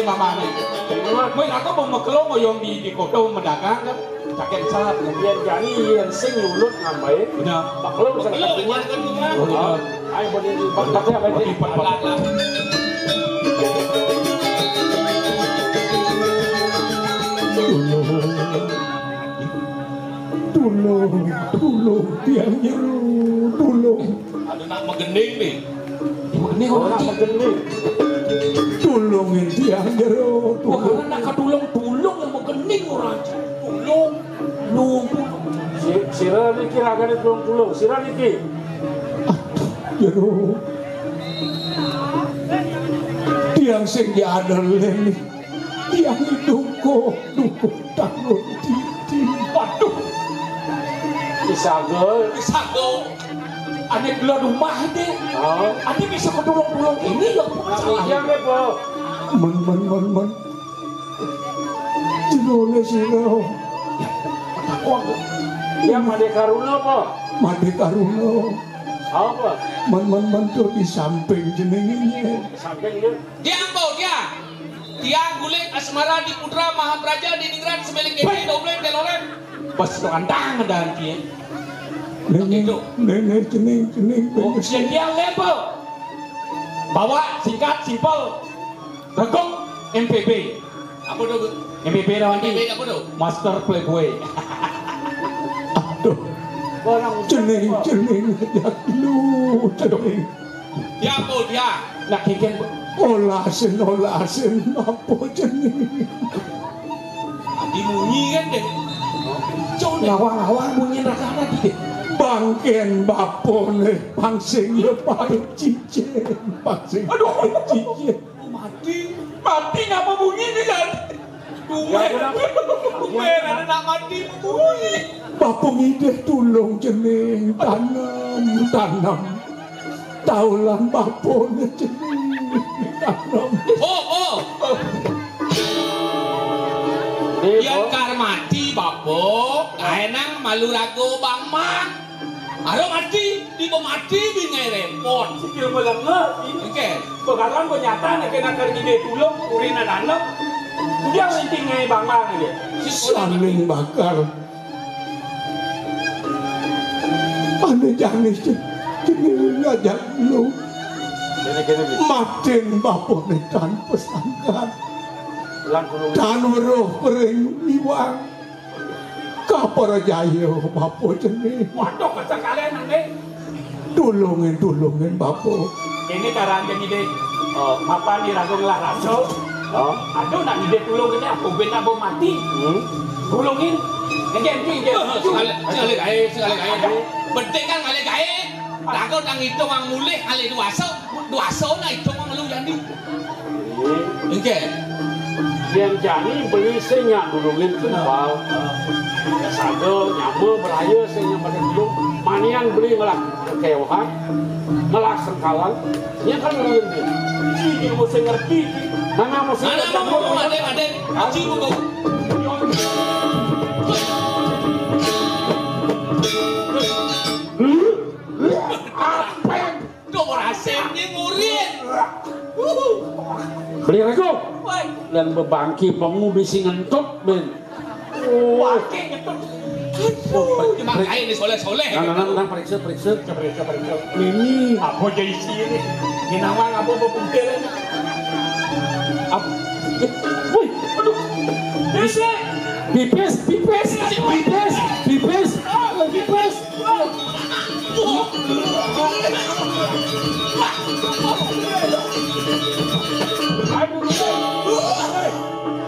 mamane. Kowe aku mau mekelo ngoyong di kodo mendagang kan. Caket salah Yen jani yen sing lulut ngambai. benar. Baklo bisa ketemu. Ayo bodi bakatnya apa ini? Tulung tiang jeru, tulung. Ada nak megening nih. Megening Orang megening. Tulungin tiang jeru, tulung. Orang nak kadulung-tulung yang megening orang. Tulung. Sira niki ragane tulung-tulung. Sira niki. Jeru. Tiang sing diadelen nih. Tiang duko takut titi. Waduh. Isagel. Ada gelar rumah deh. Oh. Ada bisa kedulung-dulung ini ya masalah. Yang apa? Men. Jeru siro. Yang Made Karuna apa? Made Karuna. Apa? Men tuh di samping jenenginya. Samping dia. Dia guling asmara di Putra Mahapraja di Ningrat sebelik ini dobleng delolem. Pas kandang dan dia. Nenek cening. Yang dia level. Bawa singkat simpel. Regong MPB. Apa tuh? MPB lawan MPB apa tuh? Master Playboy. Aduh. Cening lu cening. Dia apa dia? Nak kiken Olasin apa cening. Dimunyi kan deh. lawa bunyi rakana gitu. Bangken bapone pangsing ya paling cicen pangsing. Aduh. cicen. Mati ngapa bunyi nih kan? Dumen ada nak mati bunyi. Bapung ide tulung cening tanam. Taulan bapone cening tanam. Oh. Yang karmati babok, kaenang malu rago bang mak. Aro mati, di mati bingai repot. Sikil melengah. Oke. Sekarang nyata nak kena kerja tulung urina dalam. Dia linting ngai bang bang dia. Saling bakar. Ane janis cening ngajak lu. Matin bapone tan pesangkan. Dan weruh pering iwang kapara jayo bapo cening. Waduh kacang kalian nanti. Tulungin bapo. Ini karang jadi deh. Apa nih ragu ngelah raso? Aduh nak ide tulung ini aku benda bom mati. Tulungin. Ngenti dia. Sekali kaya. Penting kan kali kaya. Ragu nang hitung ang mulih kali dua so na hitung ang lu jadi. Oke. Yang jani beli senyak dulungin kembal. Sagel nyambe beraya senyak pada dulung. Manian beli ngelah kekewahan, ngelah sengkalan. Ini kan dulungin dia. Ini mesti ngerti. Mana mesti Mana ada. Aji buku. Apa? Kau berhasil ni murid. Beli rego. Dan bebangki pemu bisi ngentut ben. Wakil gitu. Makanya ini soleh. Nah, periksa. Ini apa jadi sini? Ini nama apa pupungkel ini? Wih, aduh. Pipes.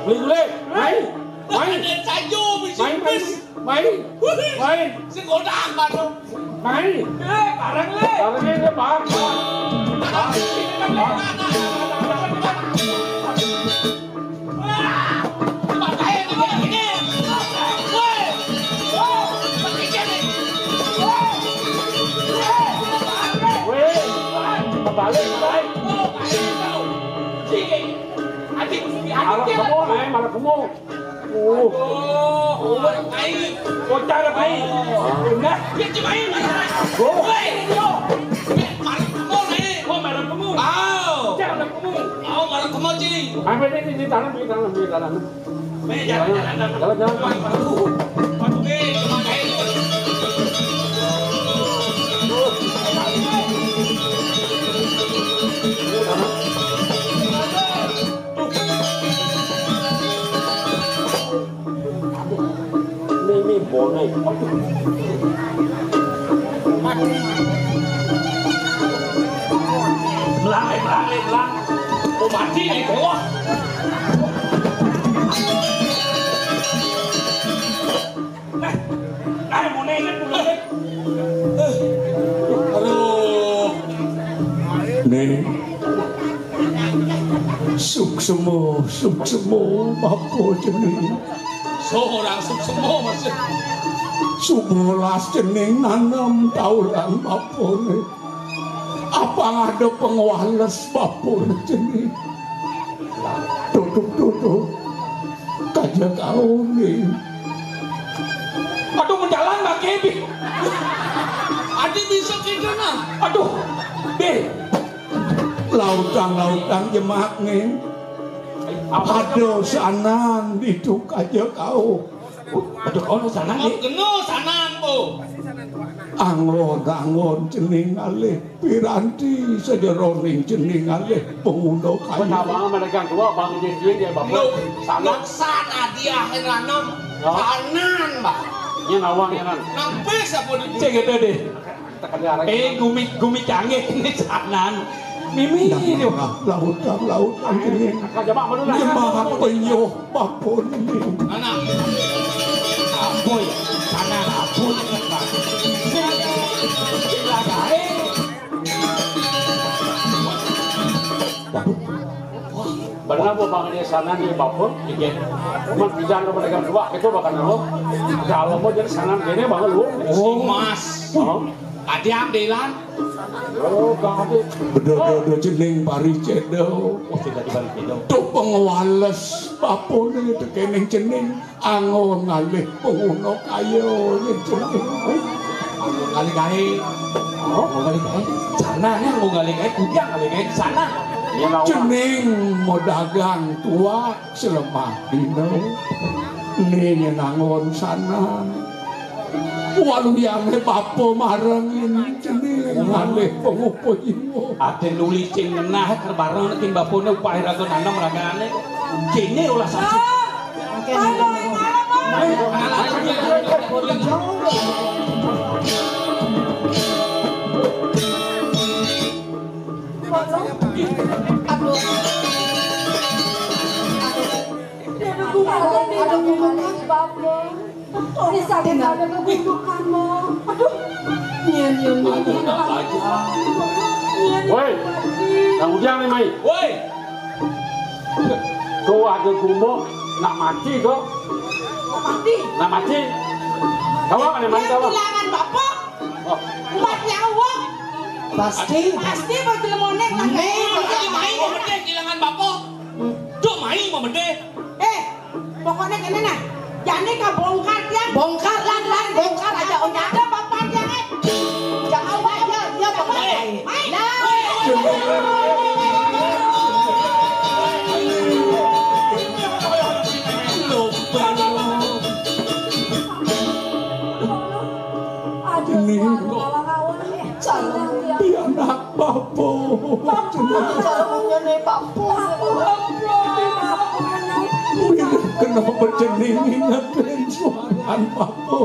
Beli. Main. Sayu Main. Sekodang baru. Main. Barang le. Barangnya dia bang. Balik. Malah kamu. Kocak ada bayi. Enggak. Biar main. Marah kamu nih. Oh, marah kamu. Aw. Jangan kamu. Marah kamu sih. Ayo ini di tanam. Jalan. Ini bonek. Belang. Mau mati nih bawah. Mau nengen dulu. Aduh. Nih, suksemo bapo jeneng. Seorang suksemo masih. 11 jeneng nanam taulan bapo nih. Apa ada pengwales bapo jeneng? Tutup. Kaja kau nih. Aduh menjalan Mbak Kebi. Adi bisa kita nah. Aduh. Be. Lautang jemak nih. Aduh sanan itu kaja kau. Aduh kau nu sana nih. Kena sanan po. Angon jeneng alih piranti sejeroning jeneng alih pengundo kayu. Benar mereka tua bang dia bapak. Sana sana dia heranom. Sanan mbak. Ini nawang ya kan. Nampes apa di Cek gitu deh. Tekan Gumi canggih ini sanan. Mimi ini. Lautan jeneng. Jamak mana lah. Jemak penyuh bapo ini. anak. Apoy. Sanan apoy. Sila gae. Benar po bang dia sana di bapak. Iya. Man bijan lo mereka tua itu bakal lo. Kalau mau jadi sana gini bang lu. Si Mas. Oh. Adi amdelan. Oh, kade. Bedo jeneng pari cedo. Oh tidak dibalik itu. Tuh pengwales bapo ini tekening jeneng angon alih pengundo kayu ini jeneng. Gali gae. Oh, mau gali gae. Sana nya mau gali gae, kujang gali gae sana. Ini nawang. Jeneng mau dagang tua selemah dino. Ini nangon sana. Walau yang bapo marengin jeneng alih pengupo jiwa. Ada nuli cing ngenah kerbareng king bapone upah rago nanam ragane. Kene ulah saja. Woi, yang ujang nih mai. Woi. Kau ada gumo nak mati kau. Nak mati. Kau apa nih mai kau? Kehilangan bapak, Oh, buat nyawa. Pasti buat lemonek kan. Adi main mau mende kehilangan bapak. Tuh main mau mende. Pokoknya kene nah. Jadi bongkar bongkar aja udah ada bapaknya jangan aja dia bongkar main Anak bapo kenapa jeneng ingetin suaran bapo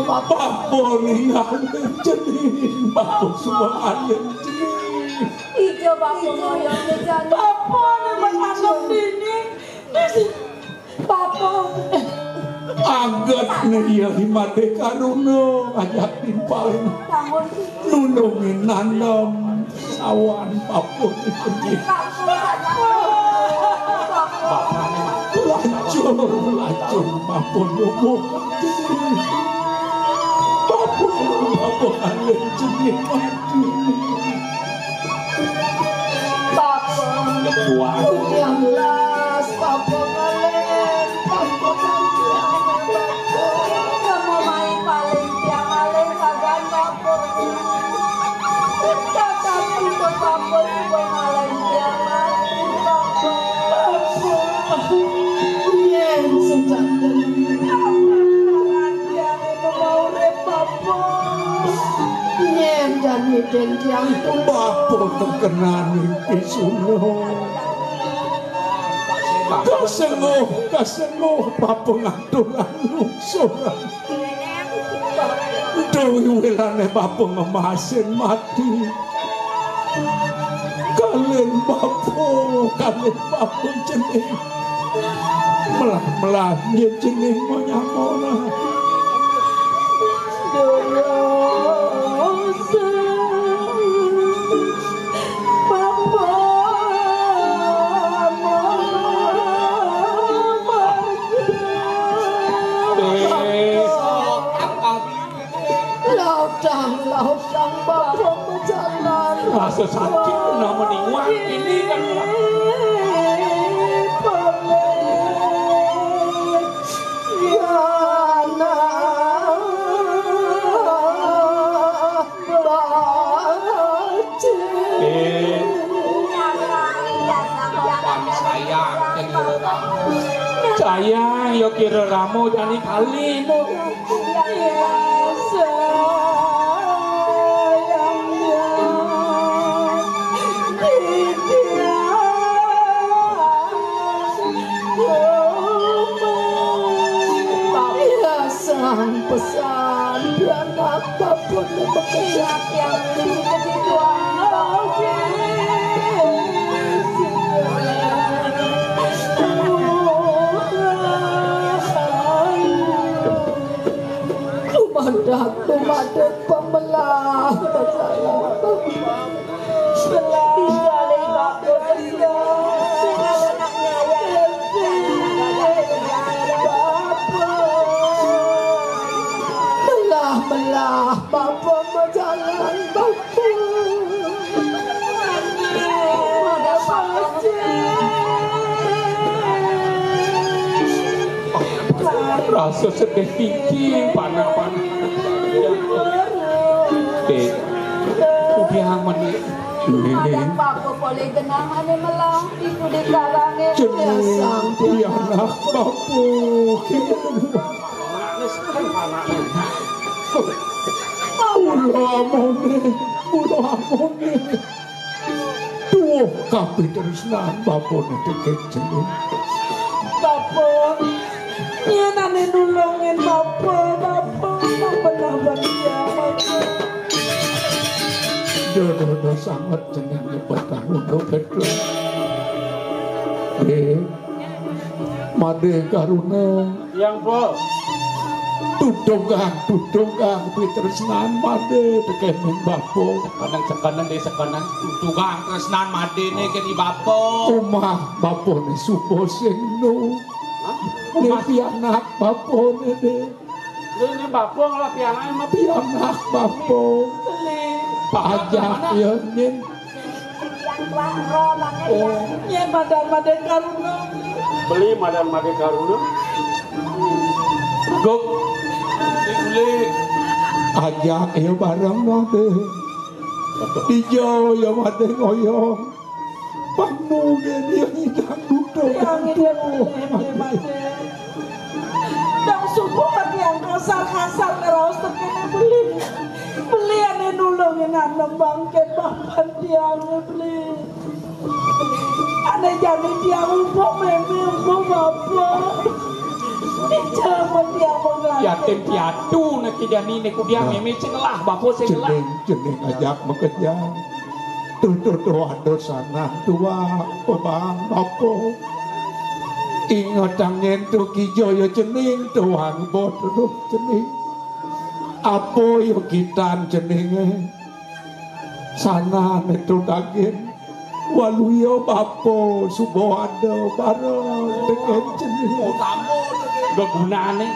bapo lihat jeneng bapo suaran jeneng Ijo bapo ngoyong ngejani bapak nih mas anom dini Bapo Agat nih ya himate karuno ajak timpal tahun nunungin nanam sawan bapo jeneng lacur bapo nopo bapo alih jeneng mati Bapo Ketua. yang las Bapo ngalen Bapo kamu main paling tiang alen kagan Bapo tetapi ke Bapo juga ngalen tiang den tiang Bapo terkena mimpi sulung. Kasenguh bapo ngadulan lungsuran. Dewi wilane bapo ngemasin mati. Kalian bapo jening. Melah dia jening mau nyamona. Lautang bapak berjalan. Rasa sakit kena meningwang ini kan. Sayang, yo kira ramu jani kali no. Pesan biar apapun bekerja yang menjadi tumadak pemelah belah bapa berjalan bapa ada rasa sedih tinggi panah-panah udah menit bapa boleh genangan melah itu di karangnya jenis dia anak bapa Ulo amone. Duh kabeh tresnan bapone deket jeneng. Bapak, nyenane nulungin bapak benar-benar Dodo sangat jeneng nyebut tahun Petro. Made karuna yang po tutunggang pitresnan made tekening bapo Sekanan tugang tresnan madene kene bapo. omah bapone supo sing nu pianak bapone de ini bapo ngalah pianai mah pianak bapo ajak ya nin ya madan karuna beli madan karuna Gok. Kulit. ajak ya bareng nade dijo ya made ngoyong panugen ya hidang duduk dan suku yang kasar terus terkena beli ane nulungin anak bangkit bapak tiang beli ane jadi tiang umpuk memang bapak dijaman tiang mengalir yatim piatu nak kijani ni kudia meme cengelah bapo cengelah jeneng ajak mengejar tuh ada sana tua pebang bapo ingat tangen tu kijo ya jeneng tuang bodoh jeneng apa yo kitan jenenge sana netu dagen waluyo bapo subo ada bareng dengan jeneng Tamu kegunaane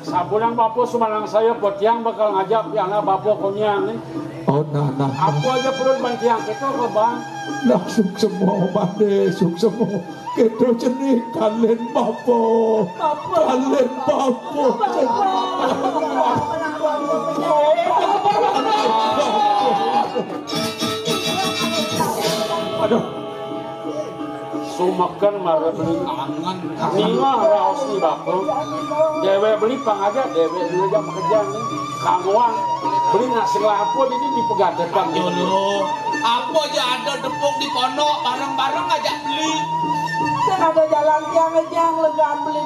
sabulang bapo sumalang saya buat yang bakal ngajak piana bapo konyang nih oh nah aku aja perut bantiang itu ke bang langsung semua bade suk semua kita jenis kalian bapo aduh sumekeun mare beli Kangen. ninga raos ni bapak dewe beli pangaja dewe dulu jam pekerjaan nih kamuan beli nasi lapor ini di pegadekan Dulu. Apa aja ada depok di pondok bareng-bareng ngajak beli. Kan ada jalan tiang legaan beli.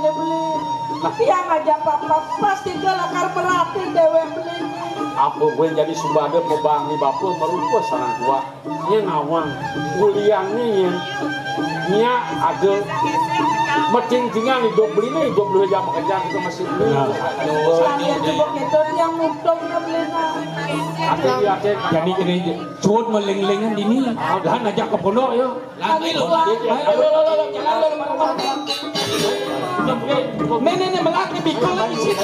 Tiang aja papa pasti gelakar perhatiin dewe beli. apa gue jadi subade pebang ni bapak merupa sangat tua nya ngawang kuliahnya nya ada meting-tingan hidup beli jam kerja kita masih beli Kalian coba gitu yang mudah beli hati-hati Jadi kini cuut meling-lingan dini. Dan ajak ke pondok ya. Lagi lu. Nenek melak ni bikul lagi sih.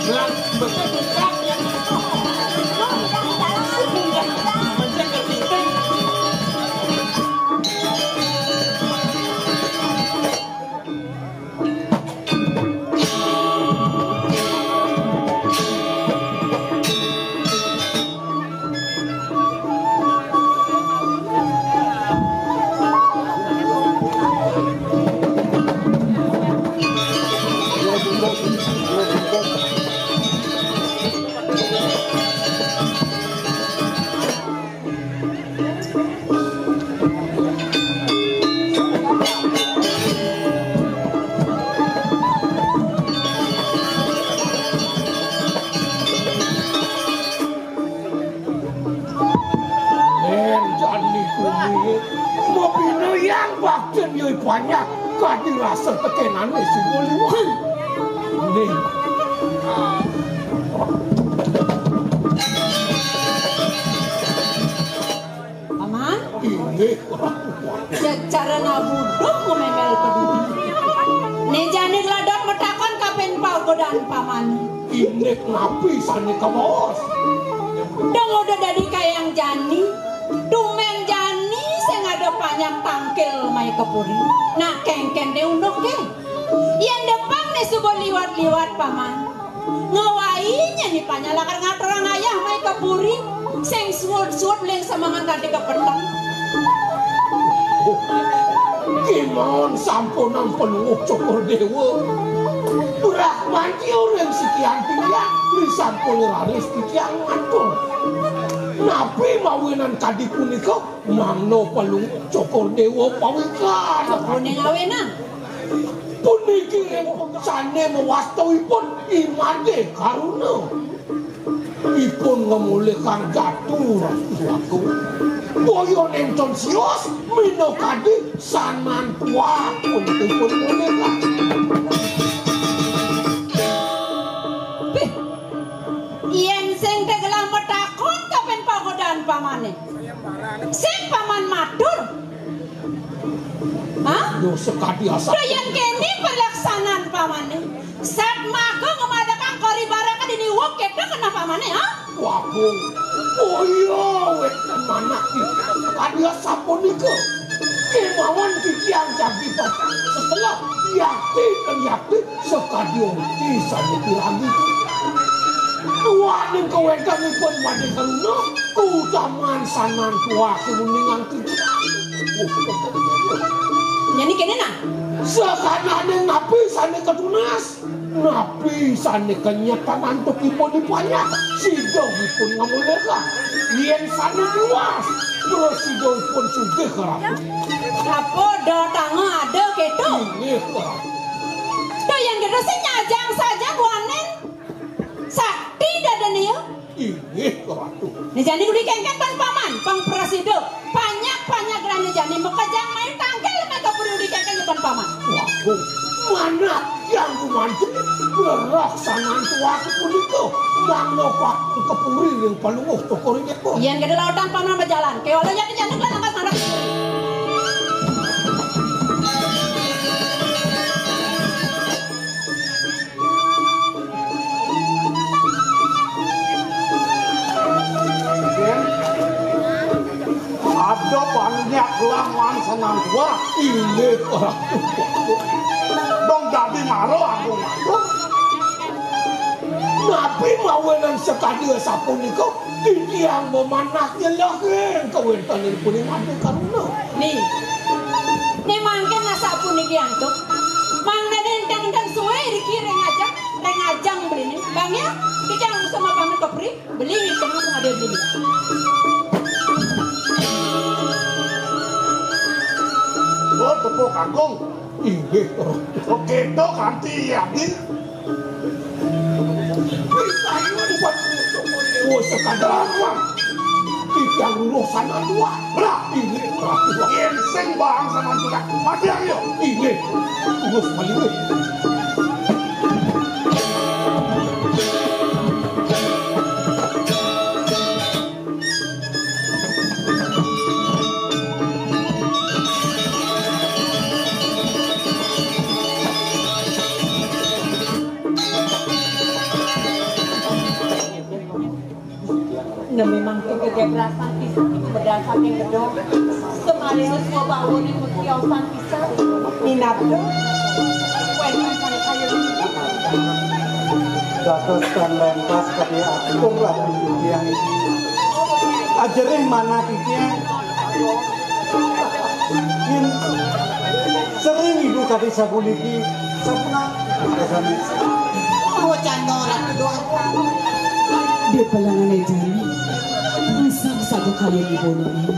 Melak besar besar yang banyak kadi rasa tekenan si Boliwai. Nih. Paman? Ini Cara ngabuduk ngomel peduli. Nejane gladon metakon kapen pagodan paman. ini ngapi sani ka bos. Dong udah dari kayang jani. Dumen jani sing ada banyak tangkil mai kepuri. Nah kengken de undok ke. Yang depan nih subo liwat-liwat paman. Ngawainya nih panyalakar ngaterang ayah mai kepuri. Sing suut-suut leng semangat tadi kepetang. Gimana sampunan penuh cokor dewa. Brahman orang sekian tiang di sampul raris tiang mantul. Nabi mawinan kadi punika mangno pelung cokor dewa pawikan. Kuning awenan. Puniki sane mewastawipun imade karuna. Ipun ngemulih kang jatuh aku. Boyo nentong sios mino kadi sanan tua pun mulih kang. Yen sing tegelam metakon kapen pagodan pamane. Sing paman matur. Hah? Yo sekadi asa. Doyan kene pelaksanaan pamane. Sat mago ngemadakan kori baraka dini wok kita kena pamane, ha? Wabung. Boyo wet mana kita. Kadi asa punika. Kemauan tiang jadi baca. Setelah yakti sekadi orti sani lagi. Tua ning kewedan pun wadih karuna kutaman sanan tua kemuningan kita. Jadi kene nah. Sekanane napi sane ketunas. Napi sane kenyataan antuk ipun dipanyak. Sidongipun ngamuleka. Yen sane diwas. Terus sidongipun sugih kerap. Apa do tango ada keto. Ini kerap. Doyan keto sing nyajang saja buanen. Sakti dadan ya. Ini kerap tuh. Nejani kudu kengken pan paman, pang prasido. Banyak grane jani mekajang main tangkel mereka perlu dikengken pan paman. Wagung, mana yang kumantu berlaksanaan tua kepunika. Mangno pak kepuri yang palunguh tokorinya kok. Yen gede lautan paman berjalan. Keola ya kejantung lan angkat marah. Ada banyak lawan senang tua. Ini kerap tuh. Dong jadi maro aku maro. Nabi mawenan sekadi sapunika titiang memanaknya lahen kawentan ini puning ade karuna. Nih, antuk. Mang nenen dang suwe dikira ngajang beli nih. Bang ya, kita langsung sama pamer kopri beli kamu ada beli. Oh, tepuk kangkung. Inggih. Oke, tok kanthi yakin. Oh, sekadar uang. Tidak lulusan tua. Lah, ini yang sing bang sama tua. Mati ayo. Ini. Terus balik. Nah memang kegebrasan kisah itu berdasar yang kedua semalih semua bangun yang mengkiausan kisah minabdo kuenkan sana kayu datos dan lentas kadi atur lah yang ini ajareh mana kikian yang sering ibu kadi sabuliki sapna kesana mau candora kedua di pelangan ejani sang satu kali ibu ini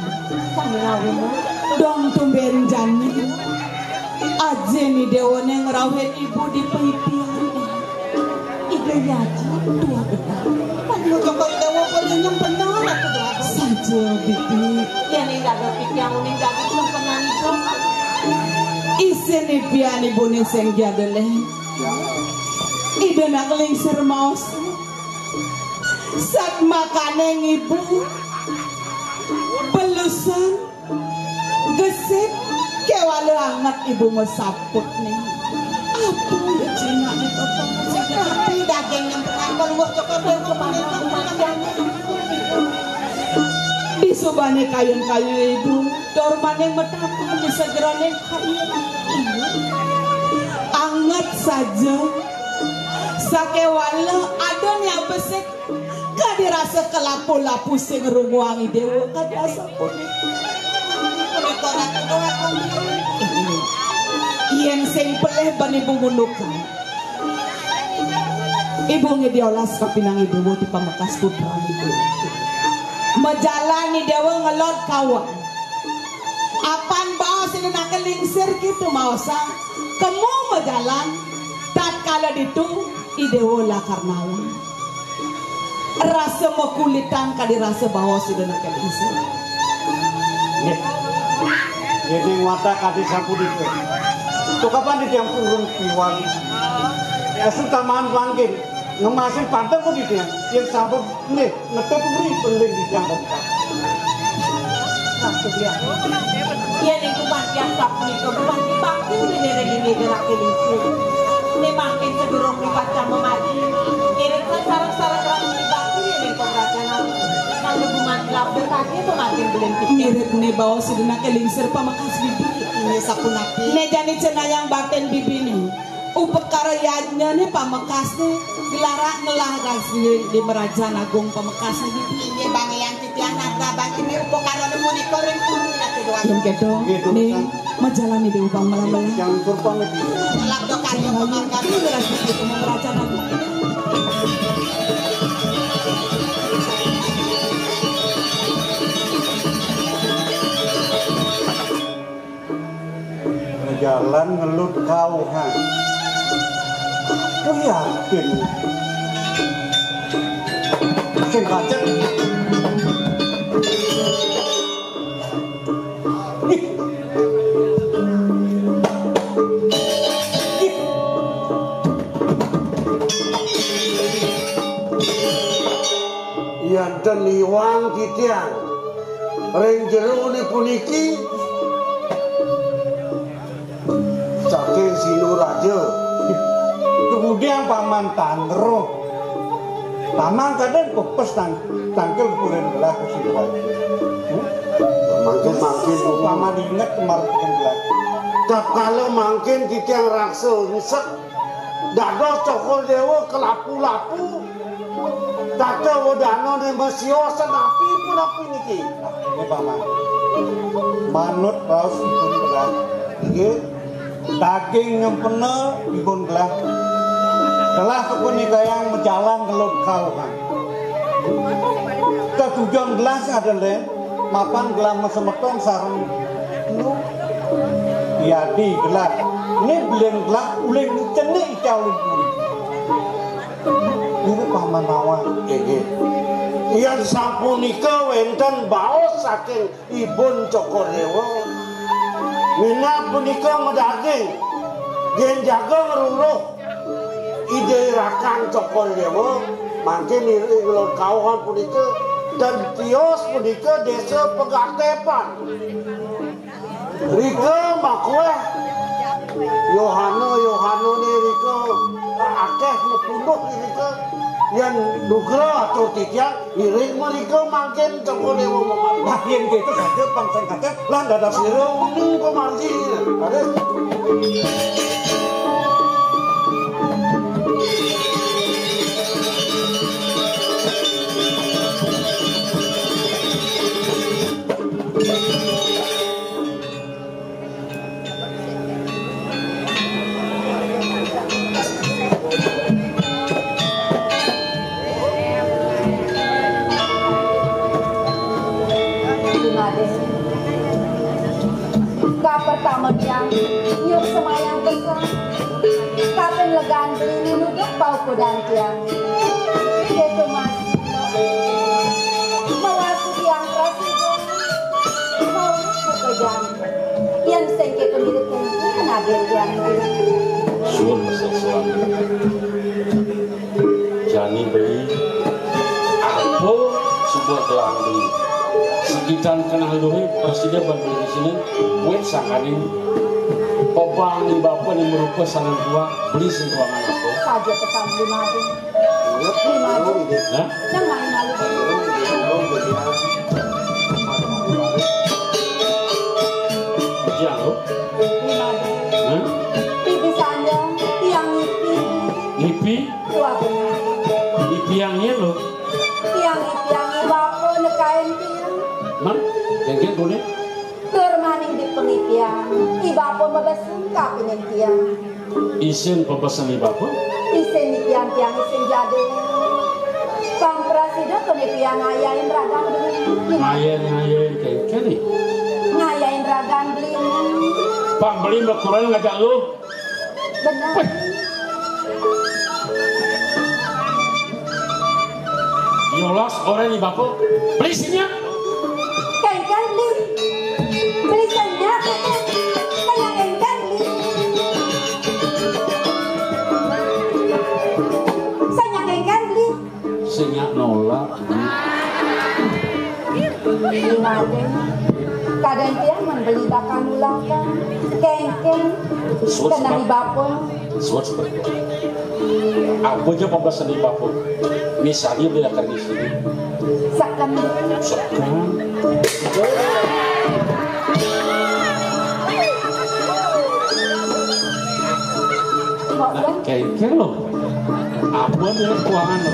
dong tumberin jani aja nih dewa yang ngerawin ibu di pelitian ide yaji dua benar pandu cokor dewa penyem benar aku doa saja bibi ya nih gak ada pikiran uning gak nyempenan itu isi nih pian ibu nih seng jadole ide nak lingser maus sak makaneng ibu belusan gesit kewala hangat ibu mesaput nih apa udah cina nih bapak tapi daging yang pernah luar cokor dewa kemarin di subane kayun-kayun ibu dorman yang metapun di segerane kayun ibu anget saja sakewala adon yang besek kadi rasa kelapu-lapu sing runguangi dewa kadi asa pun yen sing peleh ban ibu ngunukan ibu ngediolas kapinang ibu di Pamekasan putra ibu menjalani dewa ngelot kawan apan bawa sini nak lingsir gitu mausa kamu menjalan tak kala ditu idewo lah karnawan rasa mekulitan kali rasa bahwa sudah nak lingsir jadi wata kadi sapu ditu tu kapan di tiang purun piwal esu taman langkin ngemasin pantai kok di tiang yang sampai nih ngetep beri penting di tiang satu dia iya nih kuman yang sapu nih kuman bakti ini gerak lingsir ini makin sedurung dibaca memaji irit sarang-sarang gerak bakti ini pembacaan kalau kuman labda kaki itu makin belum ngirit nih bawa sudah nak lingsir Pamekasan bibi ini sapu napi nih jadi cenayang baten bibi nih upekaryanya nih Pamekasan gelarak ngelah guys di Merajan Agung Pamekasan bibi ini bang yang titian naga bang ini upekaran muni koreng kuni nanti doang yang gedong nih menjalani di upang malam-malam yang kurang itu labda kaki pemangkat ini beras bibi ke Merajan Agung jalan ngelut kau han aku yakin sing kacet ya dan liwang kitian ring jero ni puniki saking sinu raja kemudian paman Tandro paman kadang pepes tangkel kuren belah ke sinu raja makin paman ingat kemarin belah tak kalau makin kita yang raksa nyesek dado cokol dewa kelapu-lapu dado wadano ni masiosan api pun api niki ini paman manut raus pun belah ini daging nyempene dipun gelah. Gelah kepunika yang menjalan gelut kauhan. Ketujuan gelas adalah mapan gelah mesemetong sarung lu. Yadi gelah. Ini belian gelah uling cenik icau pun. Ini paman awan gege. Yang sapunika wenten baos saking Ibun Cokorewo. Mina punika medaging yen jaga ngeruruh ide rakan Cokorewo mangke niri lor kauhan punika dan tios punika desa Pegatepan. Rika makwe Yohano ni Rika akeh nepunduh Rika yang nugra atau tiga iring mereka makin Cokorewo memandu. Nah yang gitu saja bangsa kata lah dadah sirung komarji ada. Pertama dia nyup semayang besar kapan legan beli nuduk bau kudan tiang itu mas melaku tiang presiden mau pekerjaan yang sengke pendidikan kan ada yang suun sesuatu jani beli apa sebuah gelang beli sekitar kenal dulu presiden berbeli di sini buat sangkanin popang ni bapa ni merupa sanan dua beli seruangan apa saja pesan lima tu Hah? jangan malu Jangan lima tu pipi sanja tiang Lipi tua benar Lipi yang lo tiang bapo nekain tiang Man, yang boleh Termaning di pengipian, iba po mabasung kapinin tiang. isin pepesan iba po Isin ni tiang isin jade. Pang presiden penipian ngayain ragang beli. ngayen kengkeli Ngayain ragang beli. Pak beli berkurang ngajak lu Benar. yolas orang iba po beli sinnya Kengkan li. Beli saja. Kayak kengkan li. Saya kengkan li. sinnya nolak Gimana? Kadang tiang membeli bakal mulakan. Kengkeng. Kena ibapo. suat seperti itu apa aja pepesan iba po misalnya beli akan di sini Sakam. sekarang kengkeng lo apa dia keuangan lo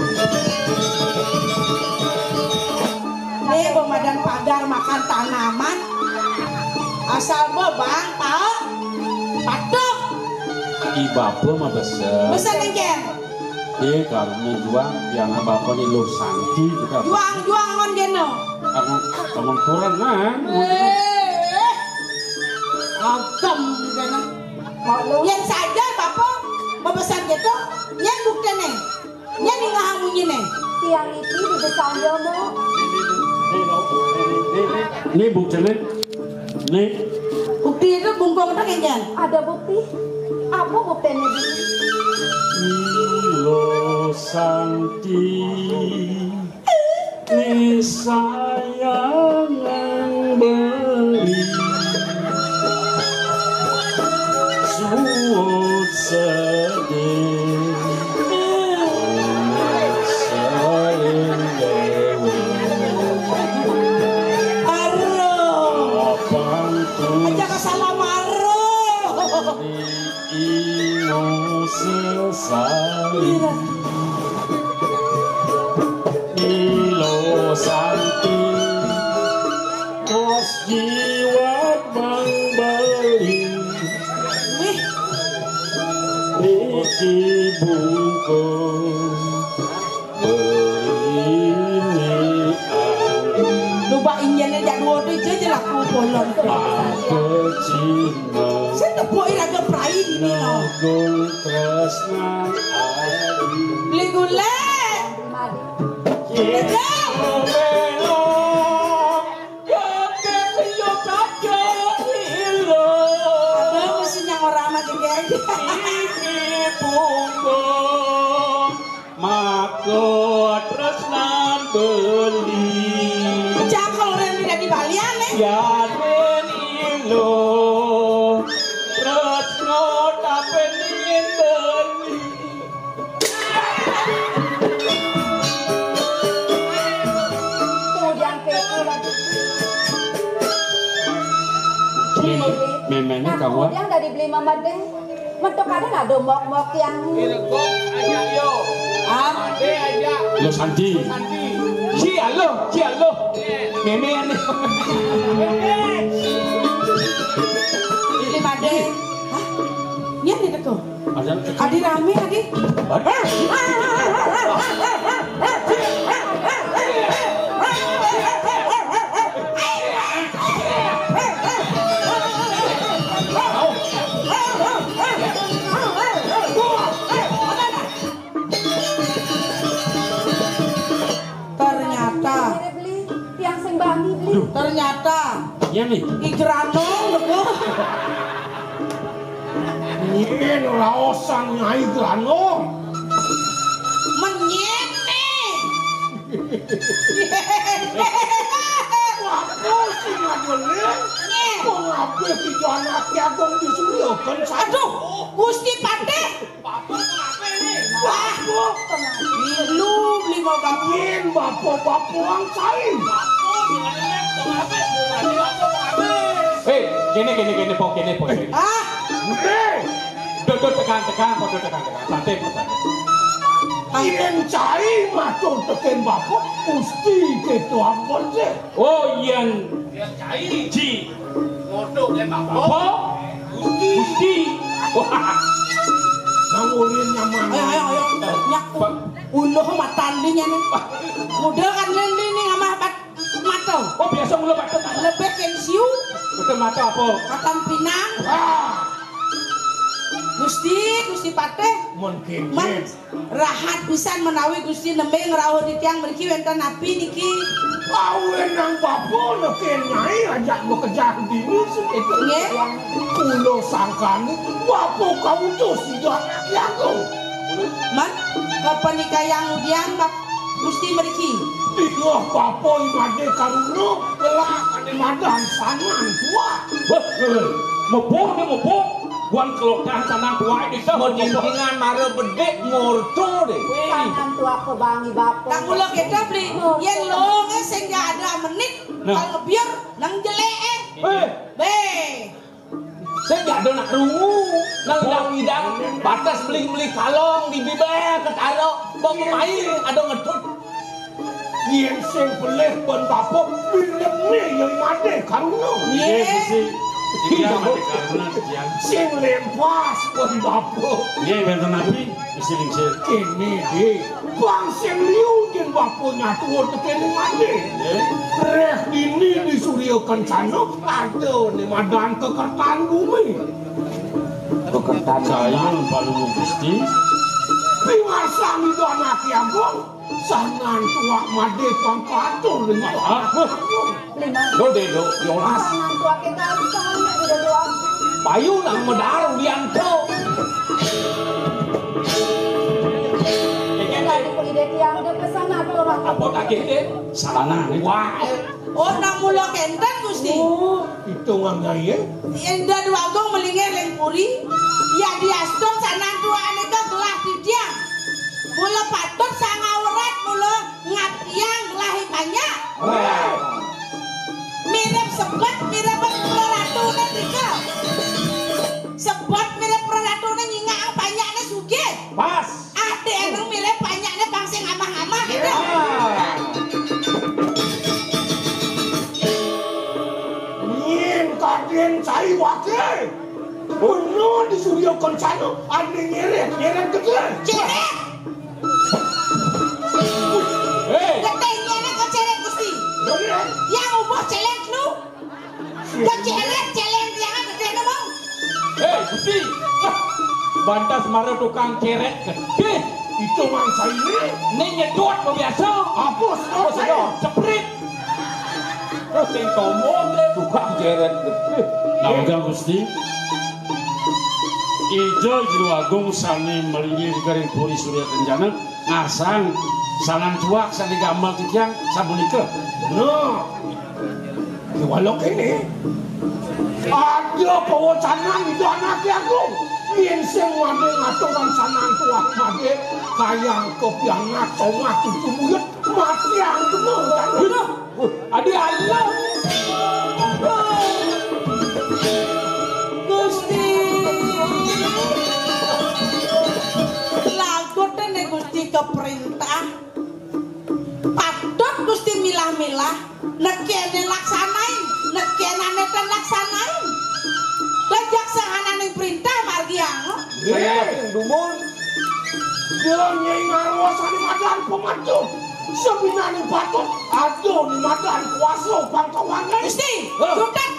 Nih pemadam padar makan tanaman asal bebang tahu patok iba po mah besar besar nengken karena juang yang bapak ni lo santi kita juang ngon geno kamu kurang kan agam geno yang saja bapak bebesan gitu yang bukti neng yang ngahamunyi neng Tiang itu di desan jono. ini buktinya nih bukti itu bungkong tak kenyan Ada bukti? Apa buktinya di? lo santi ni sayang yang beri suut sedih sering dewa aduh apang aja kesalah maruh ino sesali ilo santi mas jiwa membeli Cibungkung berini Lupa injene jadwal itu aja laku bolon. Cina Saya tepuk iraga prai ini no. Nagul tresnan Beli gula. Kita Belok Kakek siyo kakek ilo Ada mesin yang orang mati kayak Iki punggung Mako tresnan beli Cakal orang tidak di balian nih. Yaden ilo Tresno tapen ingin beli Kemudian keku lagi. memangnya Nah, kawan kemudian dari beli mama deh. Mentok ada nggak ada mok-mok yang Ilgok aja yo Ade aja lo Santi Cialo Meme ane Ini made. Hah? Iya nih teko. ada Adi rame adi. Ternyata, beli yang sing bangi beli. ternyata ya nih Igrano lho. Yen ora osang nyai grano. Menyet nih. Aku sing ngagelen. Kok ngabe iki anak agung disuryoken Aduh, Gusti Patih. Wah, lu beli mau kamu. yen bapo-bapo ang sain. Hei, gini po. Ah, Duduk tekan, santai. Yen cai matur teken bapo mesti keto ampun sih. Oh, yen cai ji. Modok le apa? Gusti. Wah, Nangurin nyaman. ayo. Nyak uluh matandingnya nih. Muda kan ini nih sama mata. oh biasa mulu Pak. Lebih kensiu, Betul mata apa? katan pinang. Gusti Patih. Mungkin Man, rahat pisan menawi Gusti nembe ngerawuh di tiang mriki wonten api niki. awen nang bapo neken nyai ajak bekerja dini seketo. Nggih. Kulo sangkane bapo kamu tuh sudah anak aku. Man, kapan nikah yang udian bab Gusti mriki. Ikoh bapo imade karuno kelak ane madan sangan tua. Mebok. Buan kelokah tanah tua ini sama Mendingan maro bedek ngorto deh. Tangan tua ke bangi bapo. Kang kula kita beli yen longe sing gak ada menit kalau biar nang jeleke. Be. Saya nggak ada nak rungu, nang idang batas beli kalong di bibir ketaro, mau main ada ngedut. Yen sing peleh pun bapo bileme yang made karuno. iya sih dia mati karena yang Sing lempas pun bapo. iya benten api isi lingsir Kene de bang sing liu yen bapo nyatu teken made. Reh dini disuryokan cano ada ni madan kekertan bumi. saya paling Gusti Pingasang itu anak agung sangan tua made pangkatur dengan agung. Lima. Do yolas, Tangan tua kita bisa udah doang. payu nang medaru dianto. Tadi kuliah tiang dia pesan ada orang. Apa kakek deh? sana nih Wah, Oh nang mula kenten Gusti. Itu ngangaya. Enda dua gong melingir lengpuri. Ya diaston sanang tua aneka gelah didiang. Mula patut sang aurat mula ngatiang lahi banyak. Mirip sebet mirip peratune tiga. Sebet mirip peratune nyingak banyaknya sugih. pas. Ade eneng mirip banyaknya bangsa amah-amah gitu. Nyin kadien cai wakil. Benar Dano di Suryo Koncano ada nyeret gede. Ceret. Getenya nek kok ceret Gusti. Yang ubah celeng lu. Keceret celeng yang gede ngomong. Gusti. Bantas marah tukang ceret gede. Itu mangsa ini. Ini nyedot biasa. Apus Ceprit. Terus yang ngomong tukang ceret gede. Naga Gusti. Ijo Juru Agung sani melinggir garing Puri Surya Kencana ngasang salan tuak sani gamal tikiang sabunika. No. Di walok ini ada pewacanan itu anaknya Agung. Yen sing wame ngaturan sanan tuak mage kayang kepiangat somah cucu buyut mati yang bener kan. Adi Allah. Gusti. Lagoten nek Gusti keperintah. Patut Gusti milah-milah nek kene laksanain, nek kenane ten laksanain. Lajak sahanane perintah margi ano. Dumon. Dia nyai ngawasan di madan pemaju. Seminani patut ada di madan kuasa bangkawan. Gusti, sudah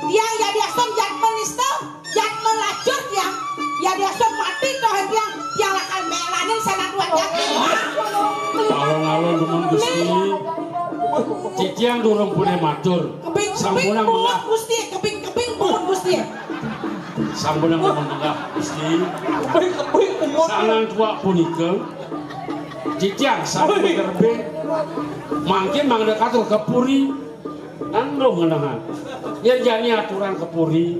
yang jadi asam jat menisto, jat melacur yang asam mati toh yang lakal melanin sana dua jat. Alon-alon Dumon Gusti. Tikiang durung pune matur. Keping buat Gusti, keping buat Gusti. Sampunang menengah Gusti. Salan tuak punika. Tikiang sampun gerbeng. Mangkin mangda katur ke Puri. Ando ngenahan. Yang jani aturan ke Puri.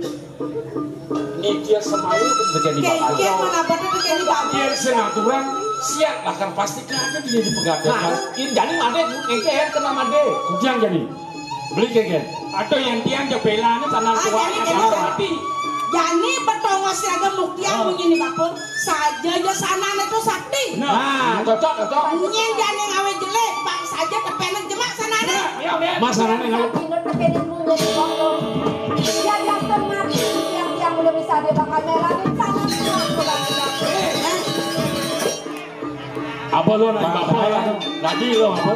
Nikia semaya terjadi bakal. Kian mana pada terjadi bakal. Yang senaturan siap bahkan pasti ada di jadi pegadaian. Nah, ini jadi made ngeket kena made. Kujang jadi. Beli keket. Atau yang tiang jebelane tanah tuanya jadi mati. Jani bertongo siaga muktiang begini bakul saja ya sana itu sakti. Nah, cocok. Nyen jani ngawe jelek pak saja tepenek jemak sana. Masalahnya kalau Ingat tekenin bunga di bawah. Jadi asam mati yang udah bisa dia bakal melanin sana apa lo nak apa lah? Tadi lo apa?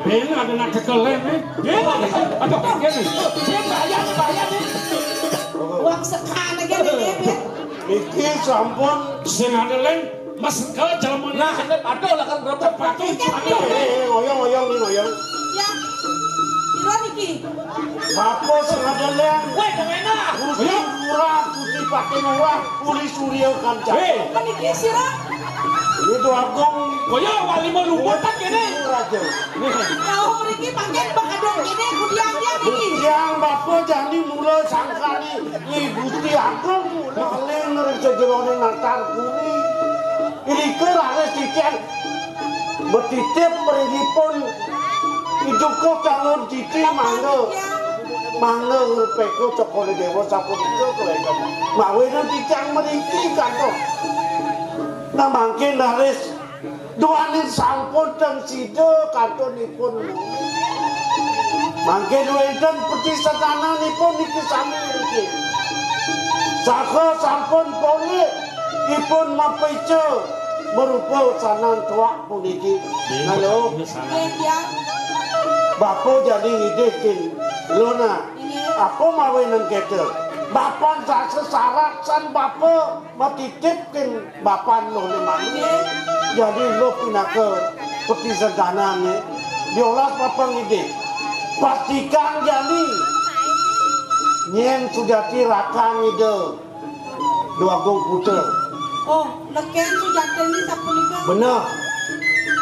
Ini ada nak kekelem nih. Ada keket nih. Dia bayar nih. Uang sekan aja nih. Iki sampun Sing ada lem mas ke jalan. Nah, aduh lah kan berapa patu. ngoyong. Ya. Kira niki. Bapak sing ada lem. Weh, kemana? Kursi murah, kursi pakai murah, Puri Surya Kencana. Meniki sirah. Itu Agung. Koyo wali mau lumut tak kene. Raja. Kau meriki panggil bakadong ini kudiang dia niki. Yang bapak jadi mulai sangkani ni Gusti Agung paling ngerejo jerone natar kuni. Ini kerana tikian bertitip perihipun ijuko calon titi mangga ngerpeko cokole dewa sapun itu kelihatan. Mawena tikian meriki kanto. Nah mungkin haris doanin sampun dan sido kantonipun. Mangke duwenten peti setananipun niki sami niki. Saka sampun pole ipun mapeco merupa sanan tuak puniki. Halo. Ya. Bapak jadi ngidekin Luna. Apa mawenan kete? Bapak tak sesarat san bapak matitipkin bapak lo lemari. Jadi lo pindah ke peti setanannya. Diolah bapak ngidik. Pastikan jadi nyen sudah tirakan ide dua gong puter. Oh, leken sujatan ini sapunika. Benar.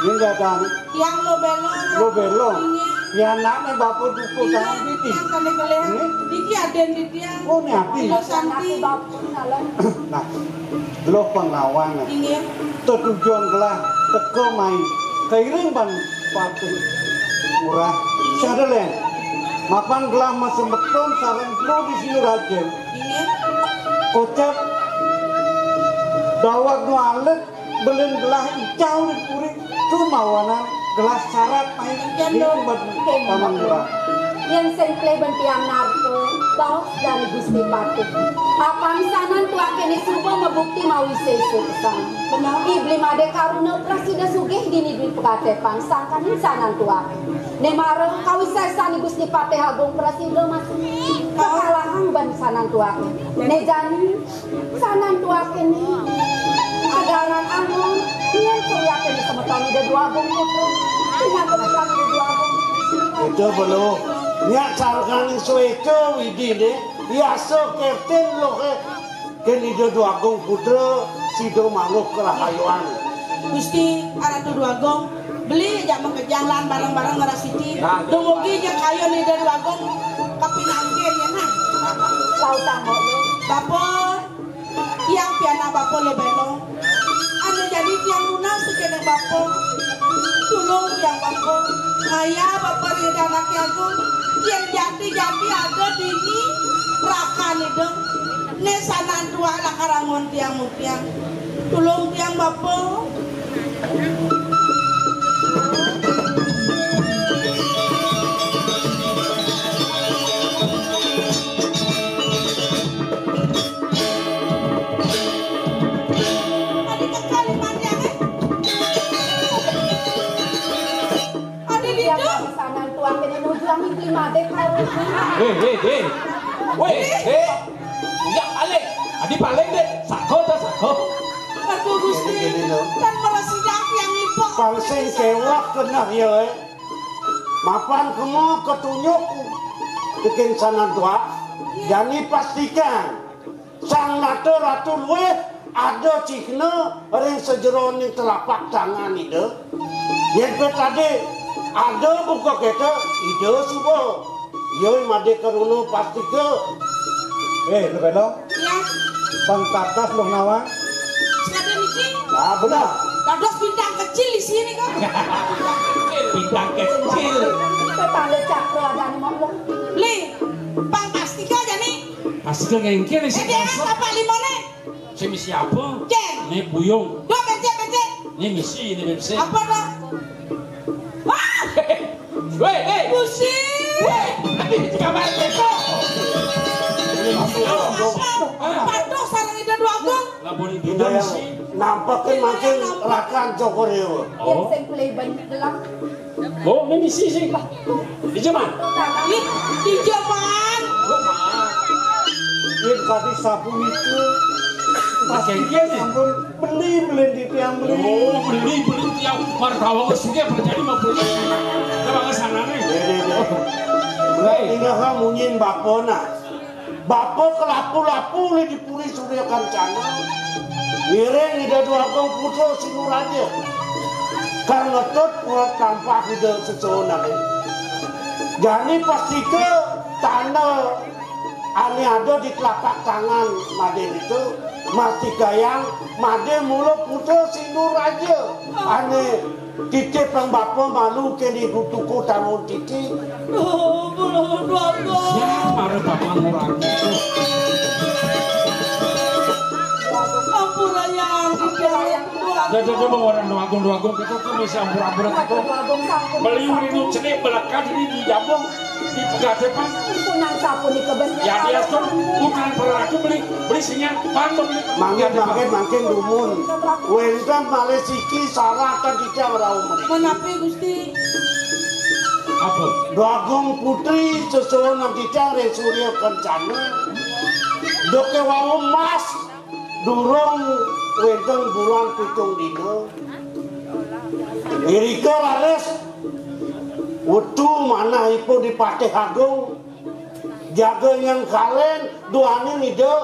Ini enggak kan? Yang lo belong. Ya anaknya bapak duku sama titi. Yang kali kalian. Diki aden di dia Oh nyapi. Santi. Nah, lo pengawang. Ini. Tujuan gelah teko main kairing ban pati murah. Sadelen. Mapan gelah masem beton sareng pro di sini rajen. Ini. Kocap dawak nu alet belen gelah icau di puri tumawanan gelas syarat main Jendong paman murah. Yang sengklai bentiang narto, tos dan Gusti Pati. Apang sanan tua kini subuh membukti mau sesu pesan. Ibli made karuna prasida sugih dini duit pekatepan sangkanin sanan tua. Nemare kawisesani Gusti Pati Agung prasida masuk kekalahan ban sanan tua. Nejani sanan tua kini agaran agung yang surya kini semetani de dua agung putra. Ingat kebetulan de dua agung. Itu belum. Nyak salkan sueco widine biasa kerten lo ke nido dua agung putra sido mangguk kerahayuan. Gusti arah tu dua gong beli aja mengkejanglan barang-barang ngerasiti. Dumugi aja kayo ni dari dua gong kapinangkin ya nah. Kau tahu lo. Bapo yang piana bapo lo belo. Anu jadi tiang lunas sekene bapo. Tulung tiang bapo. Ayah bapak rida anaknya aku yang jati-jati ada di ini rakan itu nesanan tua lah karangon tiang mutiang tulung tiang bapo. Weh, ya paling, adi paling deh, sako ta sako. Aku Gusti, kan merasidak yang lipok. Pangsing kewak kena ya. Mapan kamu ketunjuk bikin sana tua. Jadi pastikan sang ratu luwe ada cikna orang sejeroning telapak tangan itu. Yang tadi ada buka kita ide subuh. Yoi made keruno pasti ke. Lu belong? Ya. Bang Tatas lo nawang. Ada niki. Ah benar. Dados bintang kecil di sini kan. Bintang kecil. Tetangga cakra dan ngomong. Beli. Fantastika aja nih. Asli ngengkel sih. Dia apa limone? Si misi apa? Ceng. Ini buyung. Dua becek. Ini misi, ini misi. Apa dah? Wah. Weh. Gusti. Nanti kabar besok. Patuh sarang ida dua gong. Labun Ini itu yang misi. nampakin makin rakan Cokoreo. Yang sengklai banyak Oh, ini misi sih. Di Jerman. Di Jerman. Ini tadi sapu itu. Kengkel sih. Ampun beli di tiang beli. Oh, beli tiap martawa kesuke berjadi mau beli. Coba ke sana nih. Mulai tinggal kamu nyin bapona. Bapo kelapu-lapu li dipuri surya kancana. Ireng ida dua kong putra sinur aja. Kan ngetot purat tampak ida seseorang. Jadi pasti ke tanah ane ada di telapak tangan Made itu masih gayang Made mula putra sinur aja. Ane titip yang bapak malu ke di tuku tamu titip. Oh, belum dua gong. Ya, mari bapak murah. Ampura yang dikira dua. Jadi coba orang dua gong kita tuh bisa ampura-ampura itu. Beli ini celik belakat ini di jambung di pegadepan. Punang sapu di kebesnya. Ya dia tuh bukan perlaku beli singa pandem. Mangkin dumun. Wentan malesiki salah kan tidak merau mereka. Kenapa Gusti? Apa? Dagong putri seseorang tidak resurya kencana. Doke wau mas durung wentan bulan pitung dino. Irika lares Wutu mana ipo di Patih Agung jaga yang kalen duanya nide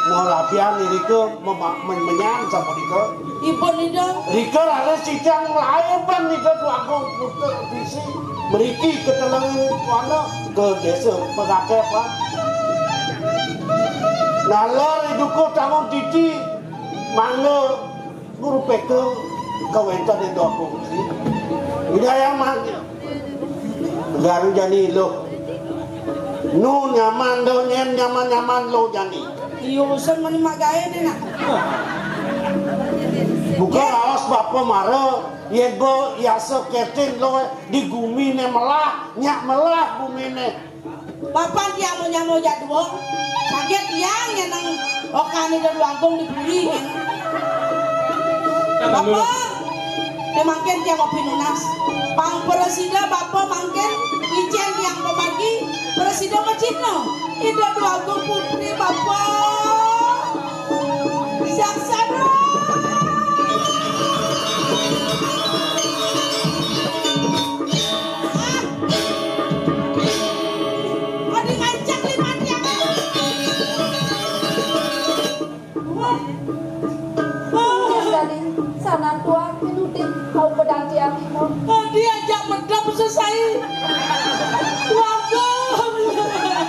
mau lapian Rika menyan sama Rika Ibu nida. Rika ada sidang lain pan nide tu Agung puter visi meriki ketelengin mana ke desa Pegakep. Nalar hiduku tangun titi mangga guru peke kawentan yang doaku. Ini yang mana? Garu jani lo. Nu nyaman do nyaman lo jani. Iyo usen mani magaye deh nak. Bukan awas bapa marah. Yego yasa ketin lo di gumi ne melah nyak melah bumi ne. Bapak dia mau nyamo jadwal. Sakit yang nang okani dan wangkong diburi. Bapak, dia mangken dia mau pinunas. Pang presida bapak mangken ijen yang pemagi presida macino. Ida wangkong putri bapak. Saksana. Sana tua kinudin kau pedang tiang diajak medam selesai wangkong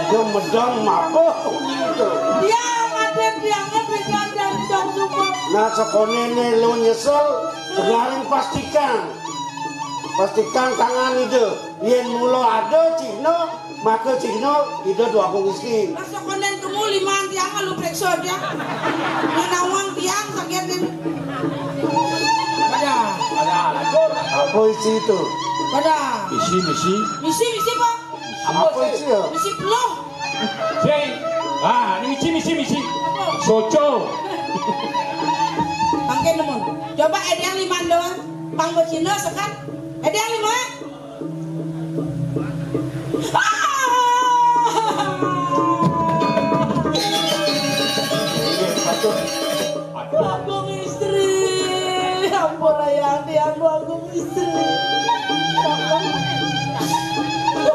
Dia medang apa itu? dia ada tiangnya dengan dan semua. Nah sekonene lo nyesel segaring pastikan tangan itu yen mulo ada Cina maka Cina itu dua kongsi. Masa konen kamu 5 tiang lu periksa dia ngenawang tiang sakitin Ada lacur. Apa isi itu? pada misi pak Apa isi ya? misi belum Jeng. Ah, ini misi. Soco. Bangke nemun coba ada yang 5 doang pang becina sekan ada yang 5 Bagong istri ampun ayang tiang bagong istri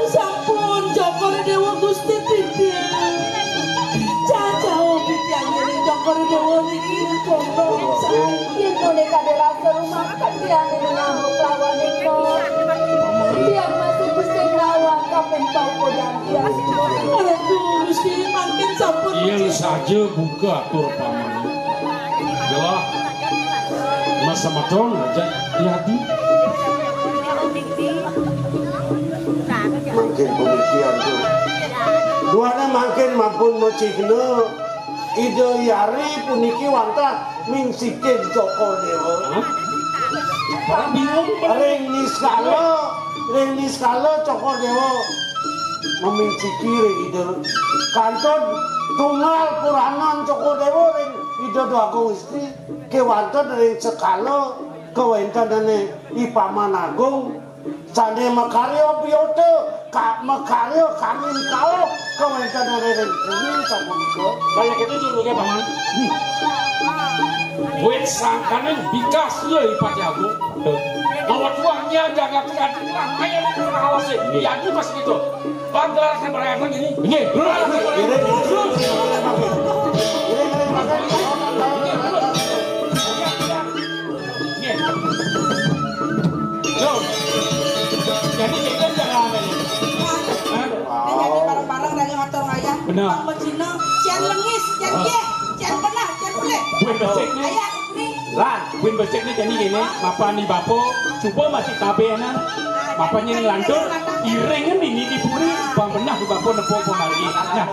sampun Jokor Dewa Gusti Pidi caca tiang ini Jokor Dewa ini kono itu nek ada rasa rumah kan tiang ini nyambuk lawan itu tiang masih bisa ngelawan kapan tahu kodang tiang aduh Gusti makin sampun Yang saja buka atur paman. Jelah masa matong aja hati. Makin pemikiran tu. Duana makin mampun mecikna. Ide yari puniki wanta mingsikin Joko Dewa. Bingung Ring ni skala Joko Dewa meminciki ring ide. Kanton tunggal puranan Joko Dewa ring ide doaku istri kewanton ring skala kewentanane Ipaman Agung sane makaryo biyote ka makaryo kamin kao kewentanane ring ini sapunika. kayak gitu juga kayak paman. Buat sangkanan bikas ya ipati aku. Lawat uangnya jaga hati lah. Kayak itu awas sih. Jadi pas gitu. Bangga saya berakhir gini. Ini. Jadi kita jangan ini. jadi bareng-bareng dari motor ayah Benar. Bang Becina cian lengis cian ye cian benar cian boleh Buin becek ni. ayah nih Lan, buin becek ni jadi gini. Mapa ni bapo coba masih kabenan. Mapanya ni lantur. Irengan ini dipuri. Bang benah di bapo nepo pemali. Nah,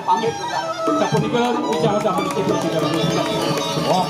sapun ni kalau bicara sama ni kita. Wah,